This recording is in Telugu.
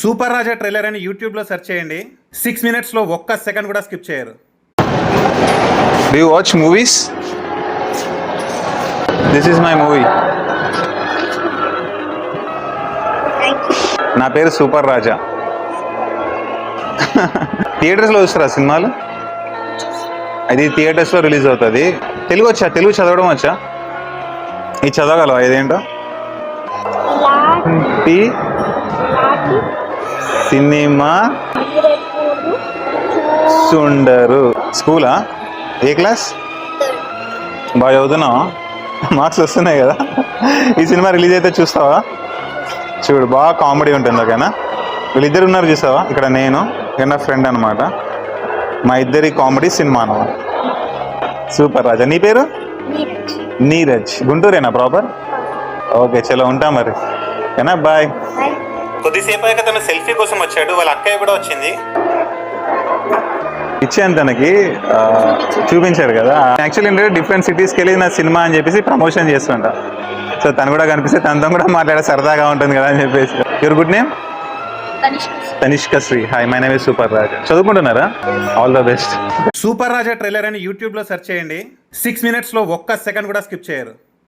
సూపర్ రాజా ట్రైలర్ అని యూట్యూబ్లో సెర్చ్ చేయండి. 6 minutesలో ఒక్క సెకండ్ కూడా స్కిప్ చేయరు. Do you watch movies? This is my movie. నా పేరు సూపర్ రాజా. థియేటర్స్లో చూస్తారా సినిమాలు? అది థియేటర్స్లో రిలీజ్ అవుతుంది. తెలుగు వచ్చా? తెలుగు చదవడం వచ్చా? ఇది చదవగలవా? ఇదేంటో సినిమా సుండరు. స్కూలా? ఏ క్లాస్? బాగా చదువుతున్నావా? మార్క్స్ వస్తున్నాయి కదా. ఈ సినిమా రిలీజ్ అయితే చూస్తావా? చూడు, బాగా కామెడీ ఉంటుంది. ఓకేనా? వీళ్ళిద్దరు ఉన్నారు చూసావా? ఇక్కడ నేను నా ఫ్రెండ్ అనమాట. మా ఇద్దరి కామెడీ సినిమా అనమాట. సూపర్ రాజా. నీ పేరు? నీరజ్. గుంటూరేనా ప్రాపర్? ఓకే, చలో ఉంటా మరి. ఓకేనా, బాయ్. కొద్దిసేపు అయ్యాక తన సెల్ఫీ కోసం వచ్చాడు. వాళ్ళ అక్కయ్య కూడా వచ్చింది. ఇచ్చాను తనకి, చూపించారు కదా. యాక్చువల్లీ ఏంటంటే డిఫరెంట్ సిటీస్కి వెళ్ళి నా సినిమా అని చెప్పేసి ప్రమోషన్ చేస్తుంటా. సో తను కూడా కనిపిస్తే తనతో కూడా మాట్లాడే సరదాగా ఉంటుంది కదా అని చెప్పేసి. Your good name? Tanishka Sri. Hi, my name is super Raja. చదువుకుంటున్నారా? All the best. Super Raja trailer అని యూట్యూబ్లో సెర్చ్ చేయండి. 6 minutesలో ఒక్క సెకండ్ కూడా స్కిప్ చేయరు.